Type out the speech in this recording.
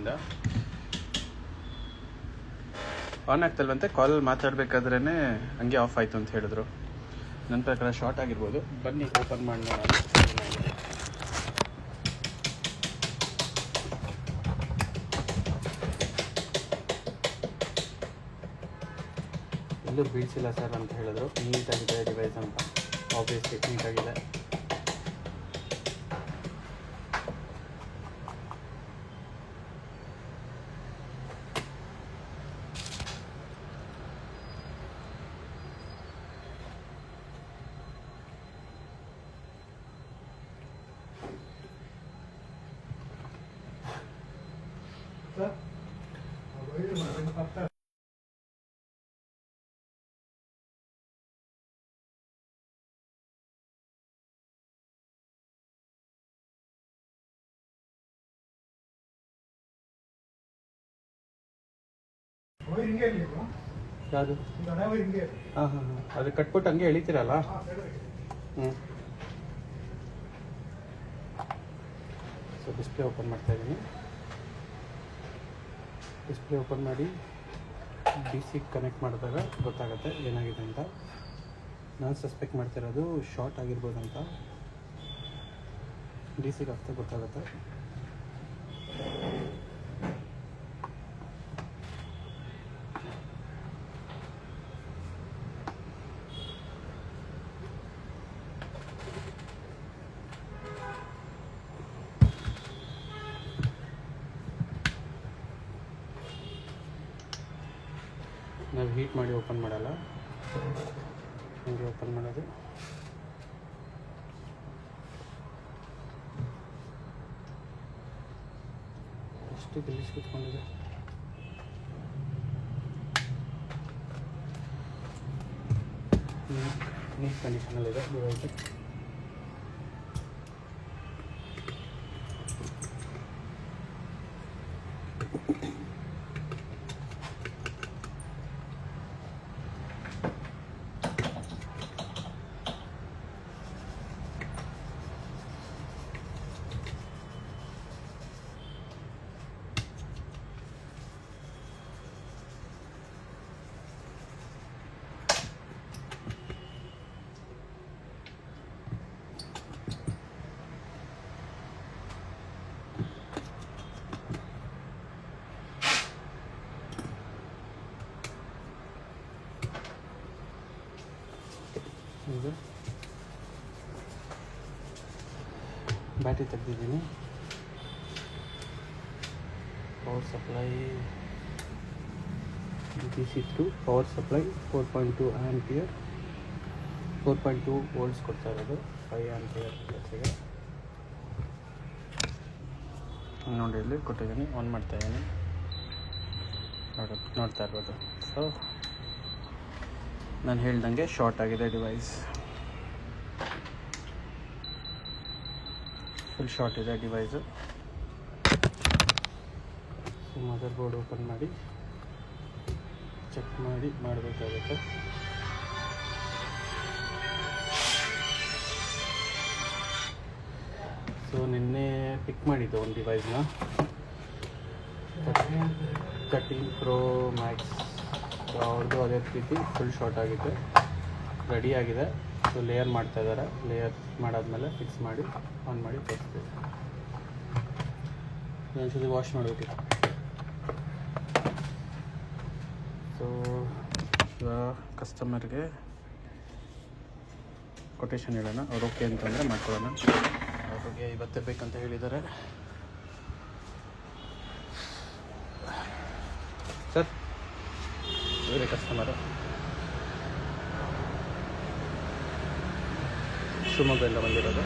ಆನ್ಲೈನಿಂದ. ಆನ್ ಆಗ್ತಲ್ವಂತೆ, ಕಾಲಲ್ಲಿ ಮಾತಾಡಬೇಕಾದ್ರೇ ಹಂಗೆ ಆಫ್ ಆಯಿತು ಅಂತ ಹೇಳಿದ್ರು. ನನ್ನ ಪ್ರಕಾರ ಶಾರ್ಟ್ ಆಗಿರ್ಬೋದು. ಬನ್ನಿ ಓಪನ್ ಮಾಡಿ ನೋಡೋಣ. ಎಲ್ಲೂ ಬೀಳ್ಸಿಲ್ಲ ಸರ್ ಅಂತ ಹೇಳಿದ್ರು. ನೀಟಾಗಿದೆ ಡಿವೈಸ್ ಅಂತ. ಆಬ್ವಿಯಸ್ಲಿ ನೀಟಾಗಿದೆ. ಯಾವುದು? ಹಾಂ ಹಾಂ ಹಾಂ, ಅದು ಕಟ್ಬಿಟ್ಟು ಹಂಗೆ ಎಳಿತೀರಲ್ಲ. ಸೊ ಡಿಸ್ಪ್ಲೇ ಓಪನ್ ಮಾಡ್ತಾ ಇದ್ದೀನಿ. ಡಿಸ್ಪ್ಲೇ ಓಪನ್ ಮಾಡಿ DC ಕನೆಕ್ಟ್ ಮಾಡಿದಾಗ ಗೊತ್ತಾಗುತ್ತೆ ಏನಾಗಿದೆ ಅಂತ. ನಾನು ಸಸ್ಪೆಕ್ಟ್ ಮಾಡ್ತಿರೋದು ಶಾರ್ಟ್ ಆಗಿರ್ಬೋದಂತ. DCಗೆ ಅಷ್ಟೇ ಗೊತ್ತಾಗುತ್ತೆ. ನಾವು ಹೀಟ್ ಮಾಡಿ ಓಪನ್ ಮಾಡಲ್ಲ, ಹಂಗೆ ಓಪನ್ ಮಾಡೋದು. ಎಷ್ಟು ಗಲೀಜು ಕೂತ್ಕೊಂಡಿದೆ. ನೀಟ್ ಕಂಡೀಷನಲ್ಲಿದೆ ಡಿವೈಸ್. ಇದು ಬ್ಯಾಟ್ರಿ ತೆಗೆದಿದ್ದೀನಿ. Power supply DC through power supply 4.2 ampere, 4.2 volts ಕೊಡ್ತಾ ಇರೋದು. 5 ಆಂಪಿಯರ್ ಜೊತೆಗೆ ನೋಡಿ ಇಲ್ಲಿ ಕೊಟ್ಟಿದ್ದೀನಿ. ಆನ್ ಮಾಡ್ತಾ ಇದ್ದೀನಿ, ನೋಡ್ತಾ ಇರ್ಬೋದು. ಸೊ ನಾನು ಹೇಳ್ದಂಗೆ ಶಾರ್ಟ್ ಆಗಿದೆ ಡಿವೈಸ್. ಫುಲ್ ಶಾರ್ಟ್ ಇದೆ device. So mother board open ಮಾಡಿ ಚೆಕ್ ಮಾಡಿ ಮಾಡಬೇಕಾಗುತ್ತೆ. ಸೊ ನಿನ್ನೆ ಪಿಕ್ ಮಾಡಿದ್ದೆ ಒಂದು ಡಿವೈಸ್ನ, 13 Pro Max. ಅವ್ರದ್ದು ಅದೇ ರೀತಿ ಫುಲ್ ಶಾರ್ಟ್ ಆಗಿದೆ, ರೆಡಿ ಆಗಿದೆ. ಸೊ ಲೇಯರ್ ಮಾಡ್ತಾ ಇದ್ದಾರೆ. ಲೇಯರ್ ಮಾಡಾದ್ಮೇಲೆ ಫಿಕ್ಸ್ ಮಾಡಿ ಆನ್ ಮಾಡಿ ತೋರಿಸ್ತೀವಿ. ಒಂದ್ಸತಿ ವಾಶ್ ಮಾಡಬೇಕಿತ್ತು. ಸೊ ಕಸ್ಟಮರ್ಗೆ ಕೊಟೇಶನ್ ಹೇಳೋಣ. ಅವ್ರು ಓಕೆ ಅಂತಂದರೆ ಮಾಡ್ಕೊಳ್ಳೋಣ. ಅವ್ರಿಗೆ ಇವತ್ತೇ ಬೇಕಂತ ಹೇಳಿದ್ದಾರೆ. ಸರ್ ಇವರೇ ಕಸ್ಟಮರು, ಶಿವಮೊಗ್ಗದಿಂದ ಬಂದಿರೋದು.